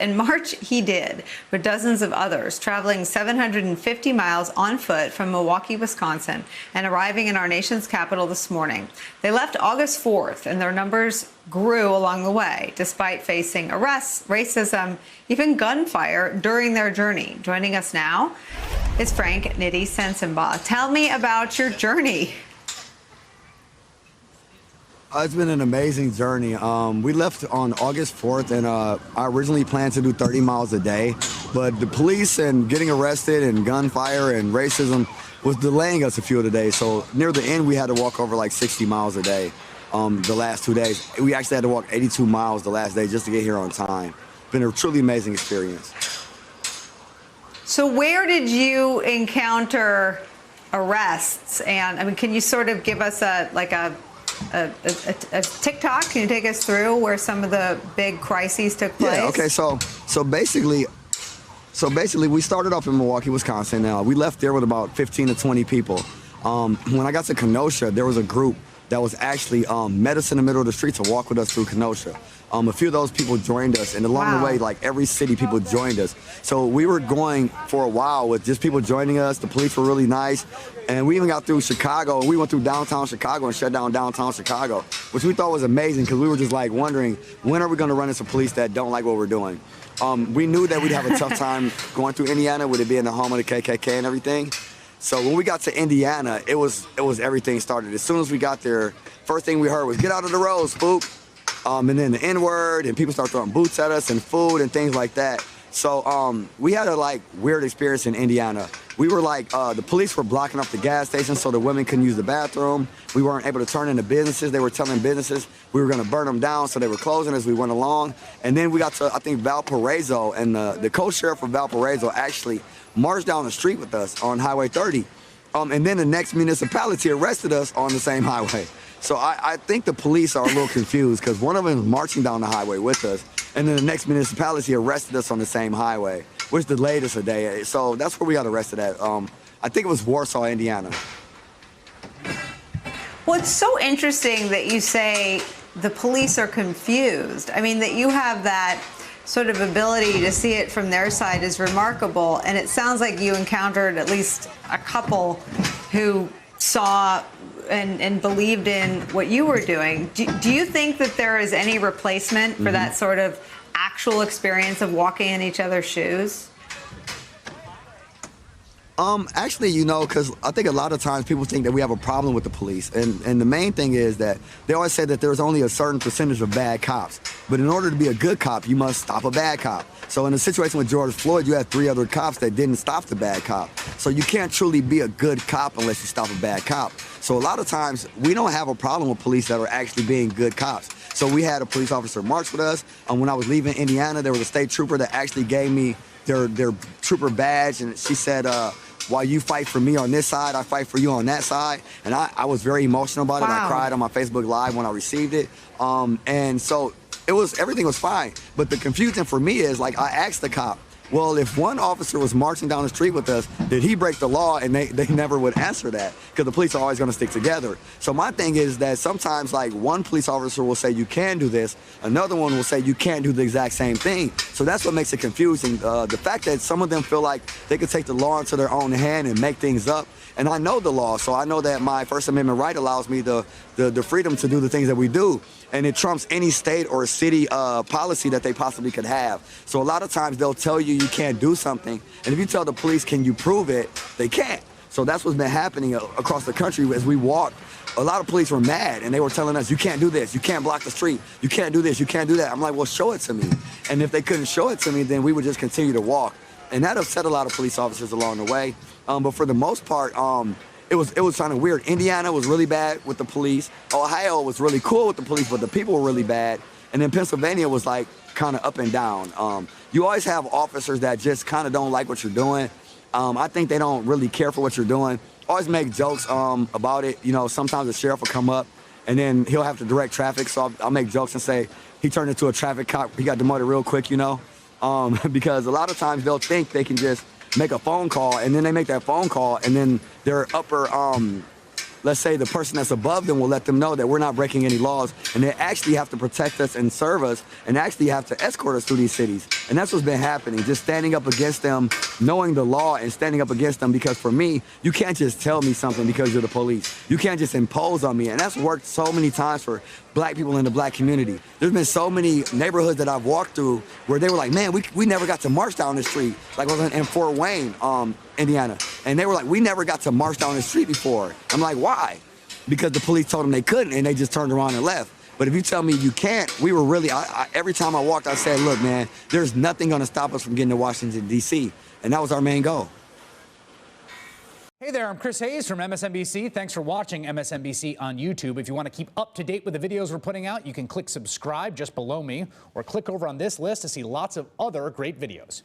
In March, he did, with dozens of others, traveling 750 miles on foot from Milwaukee, Wisconsin, and arriving in our nation's capital this morning. They left August 4th, and their numbers grew along the way, despite facing arrests, racism, even gunfire during their journey. Joining us now is Frank Nitty Sensabaugh. Tell me about your journey. It's been an amazing journey. We left on August 4th, and I originally planned to do 30 miles a day, but the police and getting arrested and gunfire and racism was delaying us a few of the days. So near the end, we had to walk over like 60 miles a day the last 2 days. We actually had to walk 82 miles the last day just to get here on time. Been a truly amazing experience. So where did you encounter arrests? And I mean, can you sort of give us a TikTok? Can you take us through where some of the big crises took place? Yeah, okay, so basically we started off in Milwaukee, Wisconsin. We left there with about 15 to 20 people. When I got to Kenosha, there was a group that was actually met us in the middle of the street to walk with us through Kenosha. A few of those people joined us, and along the way, like every city, people joined us. So we were going for a while with just people joining us. The police were really nice, and we even got through Chicago, and we went through downtown Chicago and shut down downtown Chicago, which we thought was amazing because we were just like wondering, when are we going to run into police that don't like what we're doing? We knew that we'd have a tough time going through Indiana with it being the home of the KKK and everything. So when we got to Indiana, it was everything started. As soon as we got there, first thing we heard was, "Get out of the road, spook." And then the N-word, and people start throwing boots at us and food and things like that. So we had a weird experience in Indiana. We were the police were blocking up the gas station so the women couldn't use the bathroom. We weren't able to turn into businesses. They were telling businesses we were going to burn them down, so they were closing as we went along. And then we got to, I think, Valparaiso, and the co-sheriff of Valparaiso actually marched down the street with us on Highway 30. And then the next municipality arrested us on the same highway. So I think the police are a little confused because one of them is marching down the highway with us, and then the next municipality arrested us on the same highway, which delayed us a day. So that's where we got arrested at. I think it was Warsaw, Indiana. Well, it's so interesting that you say the police are confused. I mean, that you have that sort of ability to see it from their side is remarkable. And it sounds like you encountered at least a couple who saw and believed in what you were doing. Do you think that there is any replacement for that sort of actual experience of walking in each other's shoes? Actually, because I think a lot of times people think that we have a problem with the police. And the main thing is that they always say that there's only a certain percentage of bad cops. But in order to be a good cop, you must stop a bad cop. So in the situation with George Floyd, you had 3 other cops that didn't stop the bad cop. So you can't truly be a good cop unless you stop a bad cop. So a lot of times, we don't have a problem with police that are actually being good cops. So we had a police officer march with us. When I was leaving Indiana, there was a state trooper that actually gave me their trooper badge, and she said, while you fight for me on this side, I fight for you on that side. And I was very emotional about it. I cried on my Facebook Live when I received it. And so everything was fine. But the confusion for me is, I asked the cop, well, if one officer was marching down the street with us, did he break the law? And they never would answer that because the police are always going to stick together. So my thing is that sometimes one police officer will say you can do this, another one will say you can't do the exact same thing. So that's what makes it confusing. The fact that some of them feel like they could take the law into their own hand and make things up. And I know the law, so I know that my First Amendment right allows me the freedom to do the things that we do. And it trumps any state or city policy that they possibly could have. So a lot of times they'll tell you can't do something, and if you tell the police, can you prove it, they can't. So that's what's been happening across the country as we walked. A lot of police were mad, and they were telling us, you can't do this, you can't block the street, you can't do this, you can't do that. I'm like, well, show it to me. And if they couldn't show it to me, then we would just continue to walk. And that upset a lot of police officers along the way. But for the most part, it was kind of weird. Indiana was really bad with the police. Ohio was really cool with the police, but the people were really bad. And then Pennsylvania was kind of up and down. You always have officers that just kind of don't like what you're doing. I think they don't really care for what you're doing. Always make jokes about it. Sometimes the sheriff will come up and then he'll have to direct traffic. So I'll make jokes and say he turned into a traffic cop. He got demoted real quick, because a lot of times they'll think they can just make a phone call, and then they make that phone call, and then their upper let's say the person that's above them will let them know that we're not breaking any laws, and they actually have to protect us and serve us and actually have to escort us through these cities. And that's what's been happening, just standing up against them, knowing the law and standing up against them, because for me, you can't just tell me something because you're the police. You can't just impose on me. And that's worked so many times for black people in the black community. There's been so many neighborhoods that I've walked through where they were like, man, we never got to march down the street. Like I was in Fort Wayne, Indiana. And they were like, we never got to march down the street before. I'm like, why? Because the police told them they couldn't, and they just turned around and left. But if you tell me you can't, we were really, every time I walked, I said, look, man, there's nothing gonna stop us from getting to Washington, D.C. And that was our main goal. Hey there, I'm Chris Hayes from MSNBC. Thanks for watching MSNBC on YouTube. If you want to keep up to date with the videos we're putting out, you can click subscribe just below me, or click over on this list to see lots of other great videos.